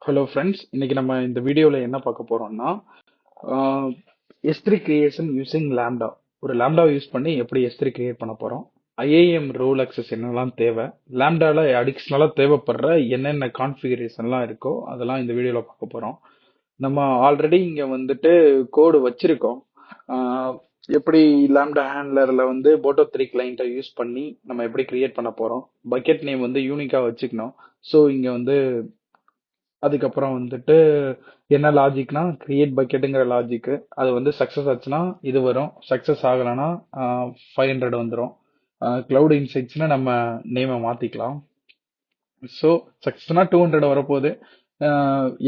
Hello friends, இன்னைக்கு நம்ம இந்த வீடியோவில் என்ன பார்க்க போறோம்னா எஸ்3 கிரியேஷன் யூசிங் லாம்டா. ஒரு லாம்டாவை யூஸ் பண்ணி எப்படி எஸ்3 கிரியேட் பண்ண போறோம், ஐஏஎம் ரோல் அக்சஸ் என்னெல்லாம் தேவை, லாம்டால அடிஷ்னலாக தேவைப்படுற என்னென்ன கான்ஃபிகரேஷன்லாம் இருக்கோ அதெல்லாம் இந்த வீடியோவில் பார்க்க போறோம். நம்ம ஆல்ரெடி இங்கே வந்துட்டு கோடு வச்சிருக்கோம். ஆஹ் எப்படி லாம்டா ஹேண்ட்லர்ல வந்து போட்டோ 3 கிளைண்ட்டை யூஸ் பண்ணி நம்ம எப்படி கிரியேட் பண்ண போறோம், பக்கெட் நேம் வந்து யூனிக்கா வச்சுக்கணும். ஸோ இங்க வந்து அதுக்கப்புறம் வந்துட்டு என்ன லாஜிக்னா கிரியேட் பக்கெட்டுங்கிற லாஜிக். அது வந்து சக்ஸஸ் ஆச்சுன்னா இது வரும், சக்ஸஸ் ஆகலைன்னா 500 வந்துடும். கிளவுட் இன்சைட்ஸ்னா நம்ம நேமை மாத்திக்கலாம். ஸோ சக்ஸஸ்னா 200 வரப்போகுது,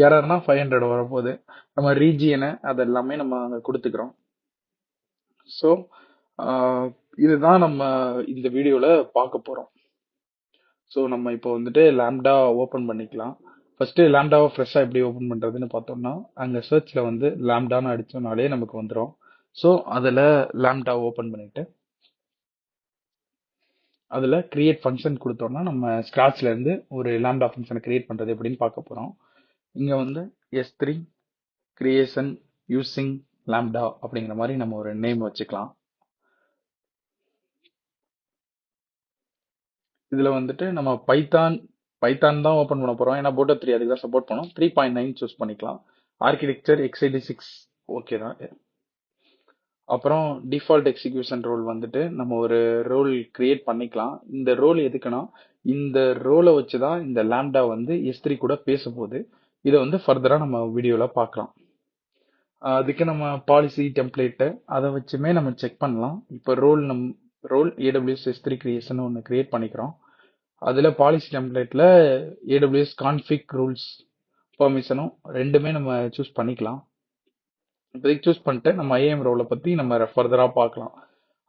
எரர்னா 500 வரப்போகுது. நம்ம ரீஜியனை அது எல்லாமே நம்ம அங்கே கொடுத்துக்கிறோம். ஸோ இதுதான் நம்ம இந்த வீடியோவில் பார்க்க போகிறோம். ஸோ நம்ம இப்போ வந்துட்டு லாம்டா ஓப்பன் பண்ணிக்கலாம். ஃபர்ஸ்ட் லாம்டாவை ஃப்ரெஷ்ஷாக எப்படி ஓப்பன் பண்ணுறதுன்னு பார்த்தோம்னா, அங்கே சர்ச்சில் வந்து லாம்டான்னு அடித்தோம்னாலே நமக்கு வந்துடும். ஸோ அதில் லாம்டா ஓப்பன் பண்ணிட்டு அதில் கிரியேட் ஃபங்க்ஷன் கொடுத்தோம்னா நம்ம ஸ்க்ராட்ச்ல இருந்து ஒரு லாம்டா ஃபங்க்ஷனை கிரியேட் பண்ணுறது எப்படின்னு பார்க்க போகிறோம். இங்கே வந்து S3 கிரியேஷன் யூசிங் லாம்டா அப்படிங்கிற மாதிரி நம்ம ஒரு நேம் வச்சுக்கலாம். இதில் வந்துட்டு நம்ம பைத்தான் தான் ஓப்பன் பண்ண போகிறோம், ஏன்னா போட்டோ 3 அதுக்கு தான் சப்போர்ட் பண்ணோம். 3.9 சூஸ் பண்ணிக்கலாம். ஆர்கிடெக்சர் x86 ஓகே தான். அப்புறம் டிஃபால்ட் எக்ஸிகியூஷன் ரோல் வந்துட்டு நம்ம ஒரு ரோல் கிரியேட் பண்ணிக்கலாம். இந்த ரோல் எதுக்குன்னா, இந்த ரோலை வச்சு தான் இந்த லாம்டா வந்து S3 கூட பேச போகுது. இதை வந்து ஃபர்தராக நம்ம வீடியோவில் பார்க்கலாம். அதுக்கு நம்ம பாலிசி டெம்ப்ளேட்டு அதை வச்சுமே நம்ம செக் பண்ணலாம். இப்போ ரோல் AWS S3 கிரியேஷன் ஒன்று கிரியேட் பண்ணிக்கிறோம். அதில் பாலிசி டெம்ப்ளேட்டில் AWS கான்ஃபிக் ரூல்ஸ் பெர்மிஷனும் ரெண்டுமே நம்ம சூஸ் பண்ணிக்கலாம். இப்போதைக்கு சூஸ் பண்ணிட்டு நம்ம ஐஏஎம் ரோலை பற்றி நம்ம ஃபர்தராக பார்க்கலாம்.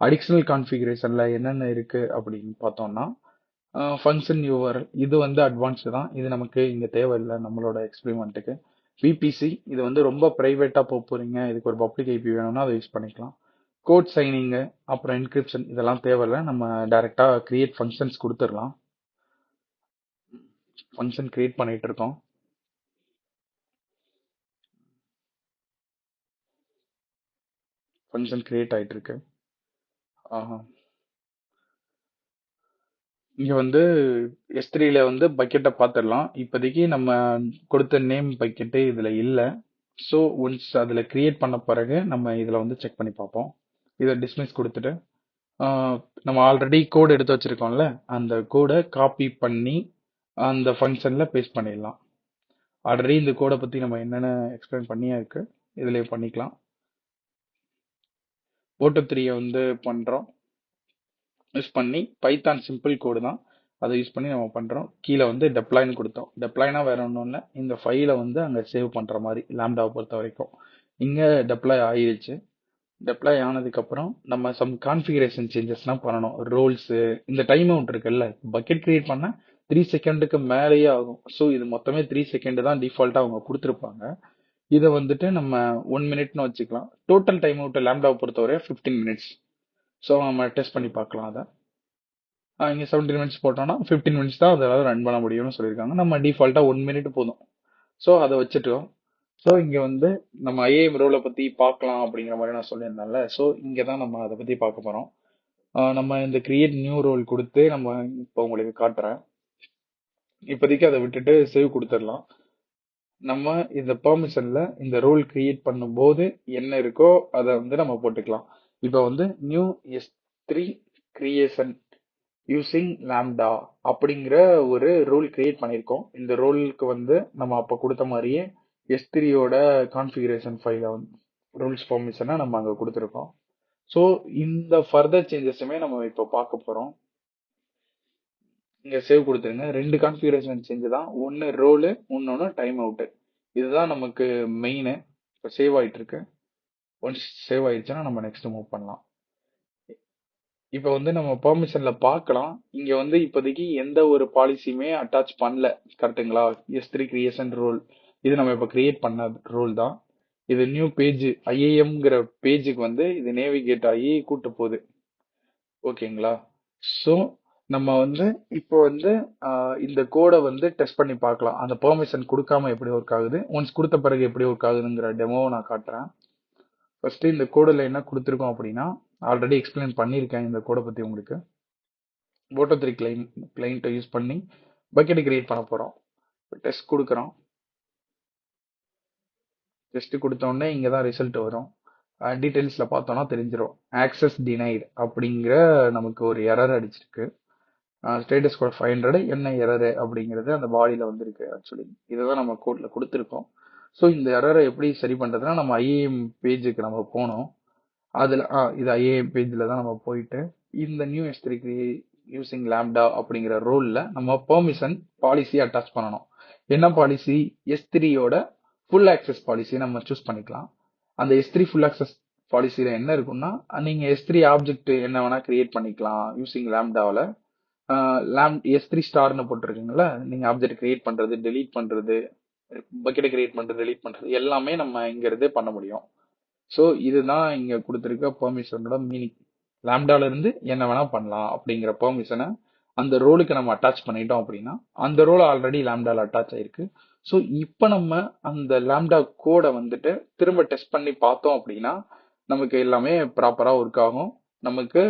அடிஷ்னல் கான்ஃபிகரேஷனில் என்னென்ன இருக்குது அப்படின்னு பார்த்தோம்னா, ஃபங்க்ஷன் யூஆர்எல் இது வந்து அட்வான்ஸ்டு தான், இது நமக்கு இங்கே தேவையில்லை நம்மளோட எக்ஸ்பெரிமெண்ட்டுக்கு. VPC இது வந்து ரொம்ப ப்ரைவேட்டாக போக போகிறீங்க, இதுக்கு ஒரு பப்ளிக் ஐபி வேணும்னா அதை யூஸ் பண்ணிக்கலாம். கோட் சைனிங்கு அப்புறம் என்கிரிப்ஷன் இதெல்லாம் தேவையில்லை, நம்ம டைரெக்டாக கிரியேட் ஃபங்க்ஷன்ஸ் கொடுத்துடலாம். ஃபங்க்ஷன் கிரியேட் பண்ணிட்டு இருக்கோம். ஃபங்க்ஷன் கிரியேட் ஆகிட்டு இருக்கு. இங்கே வந்து S3ல வந்து பக்கெட்டை பார்த்துடலாம். இப்போதைக்கு நம்ம கொடுத்த நேம் பக்கெட்டு இதில் இல்லை. ஸோ ஒன்ஸ் அதில் கிரியேட் பண்ண பிறகு நம்ம இதில் வந்து செக் பண்ணி பார்ப்போம். இதை டிஸ்மிஸ் கொடுத்துட்டு நம்ம ஆல்ரெடி கோடு எடுத்து வச்சுருக்கோம்ல, அந்த கோடை காப்பி பண்ணி அந்த ஃபங்க்ஷனில் பேஸ்ட் பண்ணிடலாம். ஆல்ரெடி இந்த கோடை பற்றி நம்ம என்னென்ன எக்ஸ்பிளைன் பண்ணியா இருக்கு, இதிலே பண்ணிக்கலாம். போட்டோ 3 வந்து பண்ணுறோம் யூஸ் பண்ணி, பைத்தான் சிம்பிள் கோடு தான், அதை யூஸ் பண்ணி நம்ம பண்ணுறோம். கீழே வந்து டெப்ளாய்னு கொடுத்தோம். டெப்ளாய்னா வேற ஒன்றும் இல்லை, இந்த ஃபைலை வந்து அங்கே சேவ் பண்ணுற மாதிரி லாம்டாவை பொறுத்த வரைக்கும். இங்கே டெப்ளாய் ஆயிடுச்சு. டெப்ளாய் ஆனதுக்கப்புறம் நம்ம சம் கான்ஃபிகரேஷன் சேஞ்சஸ்லாம் பண்ணணும். ரோல்ஸு, இந்த டைம் அவுட் இருக்குல்ல, பக்கெட் கிரியேட் பண்ண 3 செகண்டுக்கு மேலேயே ஆகும். ஸோ இது மொத்தமே 3 செகண்ட் தான் டிஃபால்ட்டாக அவங்க கொடுத்துருப்பாங்க. இதை வந்துட்டு நம்ம 1 மினிட்னு வச்சுக்கலாம். டோட்டல் டைம் அவுட் லாம்டாவை பொறுத்தவரை 15 மினிட்ஸ். ஸோ நம்ம டெஸ்ட் பண்ணி பார்க்கலாம். அதை இங்கே 17 மினிட்ஸ் போட்டோம்னா 15 மினிட்ஸ் தான் அதாவது ரன் பண்ண முடியும்னு சொல்லியிருக்காங்க. நம்ம டிஃபால்ட்டாக 1 மினிட் போதும். ஸோ அதை வச்சுட்டோம். ஸோ இங்கே வந்து நம்ம ஐஏஎம் ரோலை பற்றி பார்க்கலாம் அப்படிங்கிற மாதிரி நான் சொல்லியிருந்தேன்ல. ஸோ இங்கே தான் நம்ம அதை பற்றி பார்க்க போகிறோம். நம்ம இந்த கிரியேட் நியூ ரோல் கொடுத்து நம்ம இப்போ உங்களுக்கு காட்டுறேன். இப்போதைக்கு அதை விட்டுட்டு சேவ் கொடுத்துடலாம். நம்ம இந்த பெர்மிஷனில் இந்த ரோல் கிரியேட் பண்ணும்போது என்ன இருக்கோ அதை வந்து நம்ம போட்டுக்கலாம். இப்போ வந்து new S3 creation using lambda அப்படிங்கிற ஒரு ரோல் கிரியேட் பண்ணியிருக்கோம். இந்த ரோலுக்கு வந்து நம்ம அப்போ கொடுத்த மாதிரியே S3யோட கான்ஃபிகரேஷன் ஃபைலை வந்து ரூல்ஸ் பெர்மிஷனை நம்ம அங்கே கொடுத்துருக்கோம். ஸோ இந்த ஃபர்தர் சேஞ்சஸுமே நம்ம இப்போ பார்க்க போகிறோம். இங்கே சேவ் கொடுத்துருங்க. 2 கான்ஃபிகரேஷன் சேஞ்சு தான், ஒன்று ரோலு இன்னொன்று டைம் அவுட்டு. இதுதான் நமக்கு மெயினு. இப்போ சேவ் ஆகிட்டு இருக்கு. ஒன்ஸ் சேவ் ஆயிடுச்சுன்னா நம்ம நெக்ஸ்ட் மூவ் பண்ணலாம். இப்போ வந்து நம்ம பெர்மிஷன்ல பார்க்கலாம். இங்க வந்து இப்போதைக்கு எந்த ஒரு பாலிசியுமே அட்டாச் பண்ணல, கரெக்டுங்களா? S3 கிரியேஷன் ரோல் இது நம்ம இப்போ கிரியேட் பண்ண ரோல் தான். இது நியூ பேஜ் ஐஏஎம்ங்கிற பேஜுக்கு வந்து இது நேவிகேட் ஆகி கூட்டு போகுது. ஓகேங்களா? ஸோ நம்ம வந்து இப்போ வந்து இந்த கோடை வந்து டெஸ்ட் பண்ணி பார்க்கலாம். அந்த பெர்மிஷன் கொடுக்காம எப்படி ஒர்க் ஆகுது, ஒன்ஸ் கொடுத்த பிறகு எப்படி ஒர்க் ஆகுதுங்கிற டெமோவை நான் காட்டுறேன். ஃபர்ஸ்ட் இந்த கோடில் என்ன கொடுத்துருக்கோம் அப்படின்னா, ஆல்ரெடி எக்ஸ்பிளைன் பண்ணியிருக்கேன் இந்த கோடை பற்றி உங்களுக்கு. போட்டோ 3 கிளைண்ட்டை யூஸ் பண்ணி பக்கெட் கிரியேட் பண்ண போகிறோம். டெஸ்ட் கொடுக்குறோம். டெஸ்ட் கொடுத்த உடனே இங்கே தான் ரிசல்ட் வரும். டீட்டெயில்ஸில் பார்த்தோம்னா தெரிஞ்சிடும். ஆக்சஸ் டினைட் அப்படிங்கிற நமக்கு ஒரு எரர் அடிச்சிருக்கு. ஸ்டேட்டஸ் கோட் 500 என்ன எரரு அப்படிங்கிறது அந்த பாடியில் வந்திருக்கு. ஆக்சுவலி இதை தான் நம்ம கோடில் கொடுத்துருக்கோம். ஸோ இந்த எரரை எப்படி சரி பண்ணுறதுன்னா, நம்ம ஐஏஎம் பேஜுக்கு நம்ம போனோம். அதில் இது ஐஏஎம் பேஜில் தான் நம்ம போயிட்டு இந்த நியூ S3 யூசிங் லேம்டா அப்படிங்கிற ரோலில் நம்ம பெர்மிஷன் பாலிசி அட்டாச் பண்ணணும். என்ன பாலிசி? S3யோட ஃபுல் ஆக்சஸ் பாலிசி நம்ம சூஸ் பண்ணிக்கலாம். அந்த S3 ஃபுல் ஆக்சஸ் பாலிசியில் என்ன இருக்குன்னா, நீங்கள் S3 ஆப்ஜெக்ட் என்ன வேணால் கிரியேட் பண்ணிக்கலாம் யூசிங் லேம்டாவில். S3 ஸ்டார்னு போட்டிருக்கீங்களா, நீங்கள் ஆப்ஜெக்ட் கிரியேட் பண்ணுறது, டெலீட் பண்ணுறது, பக்கெட்டை கிரியேட் பண்ணுறது, டெலீட் பண்ணுறது எல்லாமே நம்ம இங்கிறது பண்ண முடியும். ஸோ இதுதான் இங்கே கொடுத்துருக்க பெர்மிஷனோட மீனிங். லேம்டால இருந்து என்ன வேணா பண்ணலாம் அப்படிங்கிற பெர்மிஷனை அந்த ரோலுக்கு நம்ம அட்டாச் பண்ணிட்டோம் அப்படின்னா, அந்த ரோல் ஆல்ரெடி லேம்டால அட்டாச் ஆயிருக்கு. ஸோ இப்போ நம்ம அந்த லேம்டா கோடை வந்துட்டு திரும்ப டெஸ்ட் பண்ணி பார்த்தோம் அப்படின்னா நமக்கு எல்லாமே ப்ராப்பரா ஒர்க் ஆகும். நமக்கு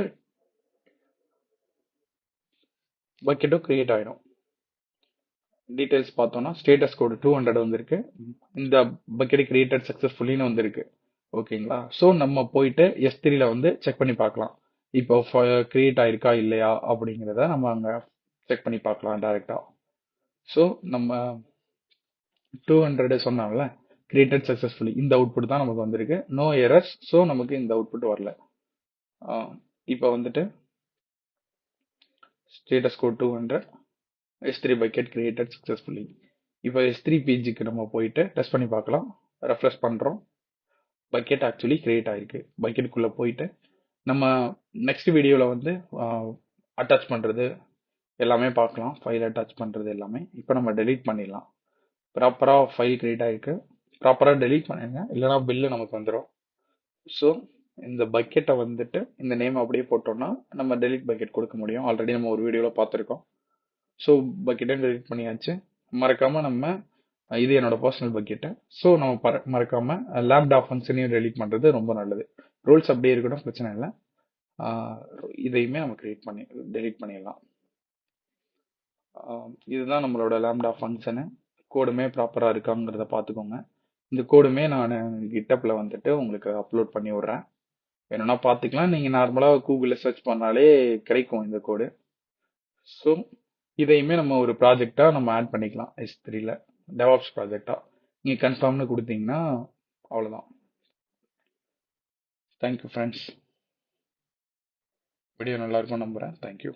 பக்கெட்டும் கிரியேட் ஆயிடும். டீடைல்ஸ் பார்த்தோம்னா ஸ்டேட்டஸ் கோடு 200 வந்திருக்கு. இந்த பக்கெட் கிரியேட்டட் சக்சஸ்ஃபுல்லின்னு வந்திருக்கு. ஓகேங்களா? ஸோ நம்ம போயிட்டு S3ல வந்து செக் பண்ணி பார்க்கலாம். இப்போ கிரியேட் ஆயிருக்கா இல்லையா அப்படிங்கிறத நம்ம அங்கே செக் பண்ணி பார்க்கலாம் டைரக்டா. ஸோ நம்ம 200 சொன்னால கிரியேட்டட் சக்சஸ்ஃபுல்லி இந்த அவுட்புட் தான் நமக்கு வந்திருக்கு. No errors. ஸோ நமக்கு இந்த அவுட்புட் வரல. இப்போ வந்துட்டு status code 200 S3 bucket created successfully. இப்போ S3 பேஜுக்கு நம்ம போயிட்டு டெஸ்ட் பண்ணி பார்க்கலாம். ரெஃப்ரெஷ் பண்ணுறோம். பக்கெட் ஆக்சுவலி கிரியேட் ஆயிருக்கு. பக்கெட்டுக்குள்ளே போயிட்டு நம்ம நெக்ஸ்ட் வீடியோவில் வந்து அட்டாச் பண்ணுறது எல்லாமே பார்க்கலாம். ஃபைல் அட்டாச் பண்ணுறது எல்லாமே. இப்போ நம்ம டெலீட் பண்ணிடலாம். ப்ராப்பராக ஃபைல் கிரியேட் ஆகிருக்கு. ப்ராப்பராக டெலீட் பண்ணிடுங்க, இல்லைனா பில்லு நமக்கு வந்துடும். ஸோ இந்த பக்கெட்டை வந்துட்டு இந்த நேம் அப்படியே போட்டோம்னா நம்ம டெலீட் பக்கெட் கொடுக்க முடியும். ஆல்ரெடி நம்ம ஒரு வீடியோவில் பார்த்துருக்கோம். ஸோ பக்கெட்டை டெலீட் பண்ணியாச்சு. மறக்காமல் நம்ம இது என்னோட பர்சனல் பக்கெட்டு. ஸோ நம்ம மறக்காமல் லேம்டா ஃபங்க்ஷனையும் டெலீட் பண்ணுறது ரொம்ப நல்லது. ரூல்ஸ் அப்படியே இருக்கட்டும், பிரச்சனை இல்லை. இதையுமே நம்ம டெலீட் பண்ணிடலாம். இதுதான் நம்மளோட லேம்டா ஃபங்க்ஷனு. கோடுமே ப்ராப்பராக இருக்காங்கிறத பார்த்துக்கோங்க. இந்த கோடுமே நான் கிட்டப்பில் வந்துட்டு உங்களுக்கு அப்லோட் பண்ணி விட்றேன். வேணும்னா பார்த்துக்கலாம். நீங்கள் நார்மலாக கூகுளில் சர்ச் பண்ணாலே கிடைக்கும் இந்த கோடு. ஸோ இதையுமே நம்ம ஒரு ப்ராஜெக்டாக நம்ம ஆட் பண்ணிக்கலாம். S3ல டெவாப்ஸ் ப்ராஜெக்டாக நீங்கள் கன்ஃபார்ம்னு கொடுத்தீங்கன்னா அவ்வளோதான். Thank you friends. வீடியோ நல்லா இருக்கும் நம்புகிறேன். தேங்க்யூ.